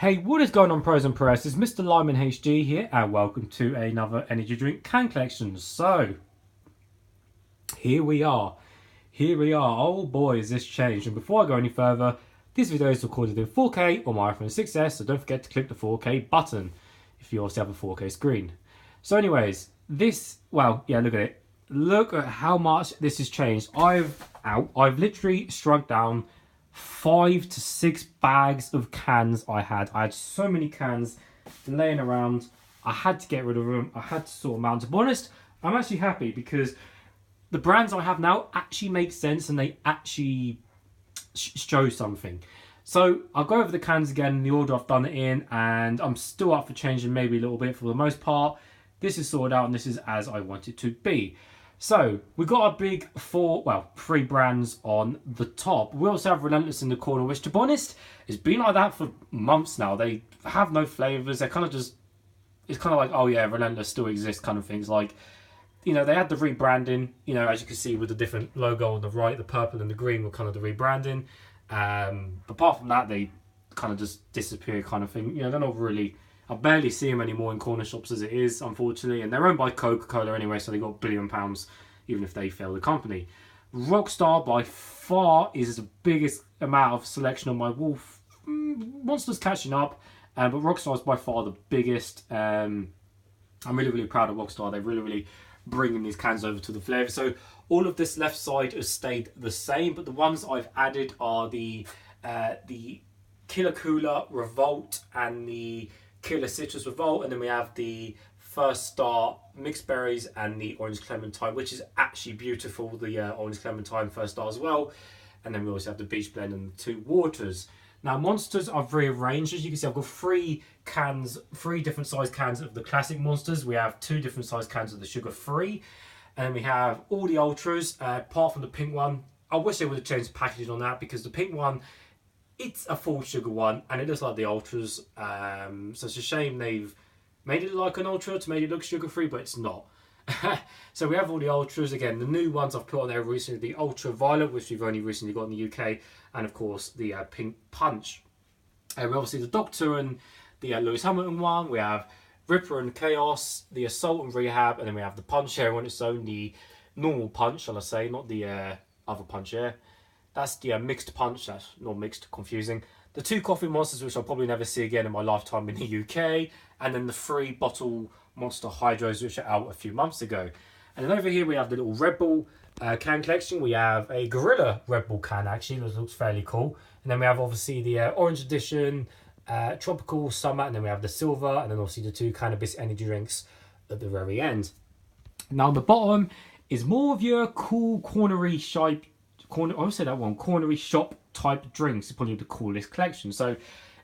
Hey, what is going on, pros and press? It's MrLimeInHD here, and welcome to another energy drink can collection. So, here we are. Here we are. Oh boy, has this changed. And before I go any further, this video is recorded in 4K on my iPhone 6s, so don't forget to click the 4K button if you also have a 4K screen. So anyways, look at it. Look at how much this has changed. I've literally shrunk down 5 to 6 bags of cans I had. I had so many cans laying around. I had to get rid of them. I had to sort them out. To be honest, I'm actually happy because the brands I have now actually make sense and they actually show something. So I'll go over the cans again in the order I've done it in, and I'm still up for changing maybe a little bit. For the most part, this is sorted out and this is as I want it to be. So we've got a big three brands on the top. We also have Relentless in the corner, which to be honest, has been like that for months now. They have no flavours. They're kind of just, it's kind of like, oh yeah, Relentless still exists kind of things. Like, you know, they had the rebranding, you know, as you can see with the different logo on the right, the purple and the green were kind of the rebranding. But apart from that, they kind of just disappear kind of thing. You know, they're not really, I barely see them anymore in corner shops as it is, unfortunately. And they're owned by Coca-Cola anyway, so they got £1 billion, even if they fail the company. Rockstar, by far, is the biggest amount of selection on my wall. Monster's catching up, but Rockstar is by far the biggest. I'm really, really proud of Rockstar. They're really bringing these cans over to the flavour. So all of this left side has stayed the same, but the ones I've added are the Killer Cooler Revolt and the Killer Citrus Revolt, and then we have the First Star Mixed Berries and the Orange Clementine, which is actually beautiful, the Orange Clementine First Star as well. And then we also have the Beach Blend and the Two Waters. Now, Monsters I've rearranged. As you can see, I've got three different size cans of the classic Monsters. We have 2 different size cans of the sugar-free. And then we have all the Ultras, apart from the pink one. I wish they would have changed the packaging on that, because the pink one, it's a full sugar one, and it looks like the Ultras. So it's a shame they've made it like an Ultra to make it look sugar-free, but it's not. So we have all the Ultras. Again, the new ones I've put on there recently, the Ultra Violet, which we've only recently got in the UK, and of course the Pink Punch. We obviously the Doctor and the Lewis Hamilton one. We have Ripper and Chaos, the Assault and Rehab, and then we have the Punch Air on its own, the normal Punch, shall I say, not the other Punch Air. That's the mixed punch. That's not mixed, confusing. The 2 coffee monsters, which I'll probably never see again in my lifetime in the UK. And then the 3 bottle Monster Hydros, which are out a few months ago. And then over here we have the little Red Bull can collection. We have a Gorilla Red Bull can, actually. That looks fairly cool. And then we have obviously the Orange Edition, Tropical Summer. And then we have the Silver. And then obviously the 2 cannabis energy drinks at the very end. Now on the bottom is more of your cool cornery shop type drinks. It's probably the coolest collection. So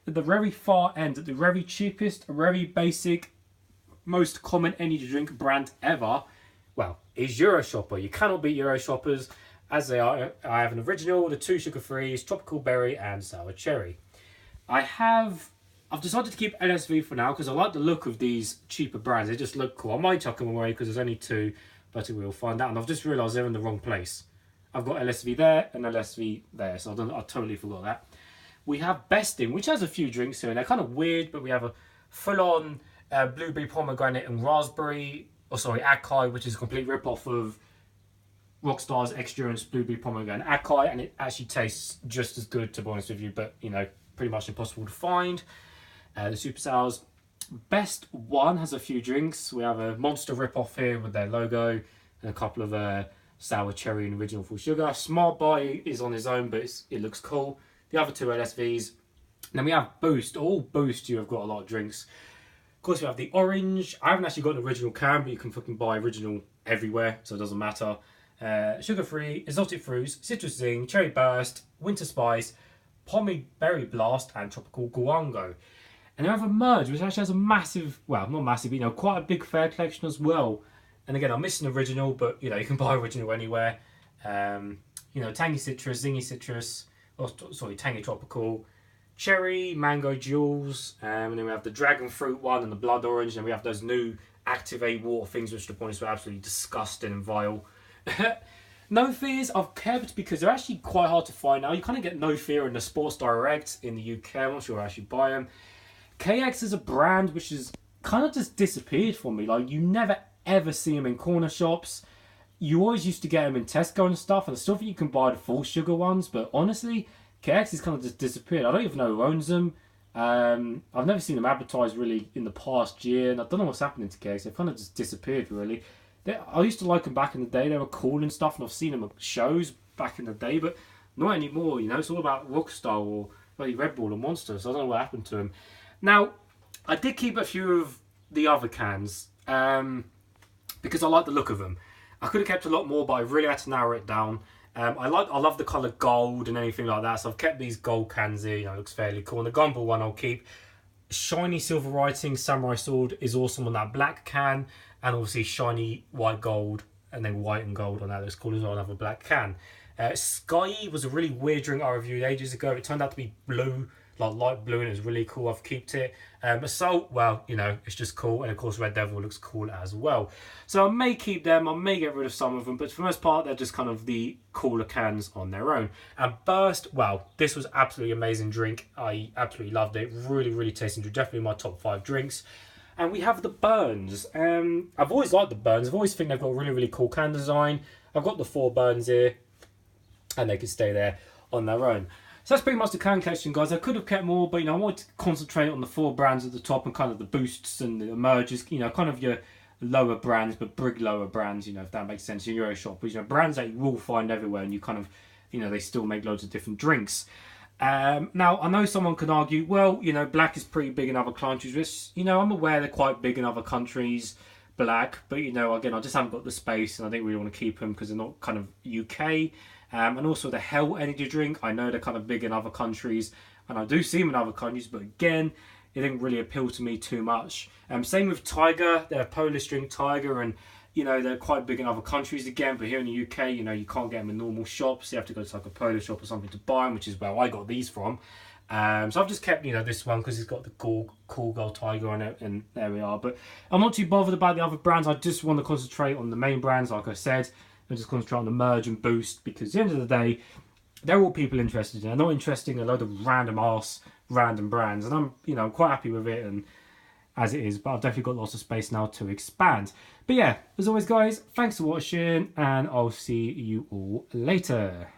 at the very far end, at the very cheapest, very basic, most common energy drink brand ever, well, is Euroshopper. You cannot beat Euroshoppers, as they are. I have an original, the 2 sugar-frees, tropical berry and sour cherry. I've decided to keep LSV for now because I like the look of these cheaper brands. They just look cool. I might chuck them away because there's only 2, but we'll find out. And I've just realised they're in the wrong place. I've got LSV there and LSV there, so I totally forgot that. We have Besting, which has a few drinks here, and they're kind of weird, but we have a full-on blueberry, pomegranate, and raspberry. Acai, which is a complete rip-off of Rockstar's Endurance Blueberry, Pomegranate, Acai, and it actually tastes just as good, to be honest with you, but, you know, pretty much impossible to find. The Super Sours. Best One has a few drinks. We have a Monster rip-off here with their logo, and a couple of sour cherry and original full sugar. Smart Buy is on his own, but it looks cool. The other 2 LSVs. And then we have Boost. All Boost, you have got a lot of drinks. Of course, we have the orange. I haven't actually got an original can, but you can fucking buy original everywhere, so it doesn't matter. Sugar-free, exotic fruits, citrus zing, cherry burst, winter spice, pommy berry blast, and tropical guango. And then we have a merge, which actually has a massive, well, not massive, but, you know, quite a big fair collection as well. And again, I'm missing original, but, you know, you can buy original anywhere. You know, tangy citrus, zingy citrus, tangy tropical, cherry, mango jewels, and then we have the dragon fruit one and the blood orange, and we have those new Activate water things, which to the point is absolutely disgusting and vile. No Fears I've kept because they're actually quite hard to find now. You kind of get No Fear in the Sports Direct in the UK. I'm not sure I actually buy them. KX is a brand which has kind of just disappeared for me. Like, you never ever see them in corner shops. You always used to get them in Tesco and stuff, and I still think you can buy the full sugar ones, but honestly, KX has kind of just disappeared. I don't even know who owns them. I've never seen them advertised really in the past year, and I don't know what's happening to KX. They've kind of just disappeared, really. I used to like them back in the day. They were cool and stuff, and I've seen them at shows back in the day, but not anymore. You know, it's all about Rockstar or bloody Red Bull and Monster, so I don't know what happened to them. Now, I did keep a few of the other cans because I like the look of them. I could have kept a lot more, but I really had to narrow it down. I love the colour gold and anything like that, so I've kept these gold cans here. You know, it looks fairly cool. And the Gumball one I'll keep. Shiny silver writing Samurai Sword is awesome on that black can, and obviously shiny white gold and then white and gold on that looks cool as well. Another black can. Sky was a really weird drink I reviewed ages ago. It turned out to be blue, like light blue, and it was really cool. I've kept it. Assault, well, you know, it's just cool, and of course Red Devil looks cool as well. So I may keep them, I may get rid of some of them, but for the most part they're just kind of the cooler cans on their own. And Burst, well, this was absolutely amazing drink. I absolutely loved it. Really, really tasty drink. Definitely my top 5 drinks. And we have the Burns. I've always liked the Burns. I've always think they've got a really, really cool can design. I've got the 4 Burns here, and they can stay there on their own. So that's pretty much the can collection, guys. I could have kept more, but, you know, I wanted to concentrate on the 4 brands at the top and kind of the boosts and the emerges, you know, kind of your lower brands, but big lower brands, you know, if that makes sense in your shop. But, you know, brands that you will find everywhere, and you kind of, you know, they still make loads of different drinks. Now, I know someone could argue, well, you know, Black is pretty big in other countries, which, you know, I'm aware they're quite big in other countries, Black, but, you know, again, I just haven't got the space, and I didn't really want to keep them because they're not kind of UK. And also the Hell energy drink, I know they're kind of big in other countries, and I do see them in other countries, but again, it didn't really appeal to me too much. Same with Tiger, they're a Polish drink, Tiger, and, you know, they're quite big in other countries again, but here in the UK, you know, you can't get them in normal shops. You have to go to like a Polish shop or something to buy them, which is where I got these from. So I've just kept, you know, this one because it's got the cool gold tiger on it, and there we are. But I'm not too bothered about the other brands. I just want to concentrate on the main brands, like I said, and just concentrate on the merge and boost, because at the end of the day, they're all people interested in. They're not interested in a load of random brands, and I'm, you know, I'm quite happy with it and as it is, but I've definitely got lots of space now to expand. But yeah, as always, guys, thanks for watching, and I'll see you all later.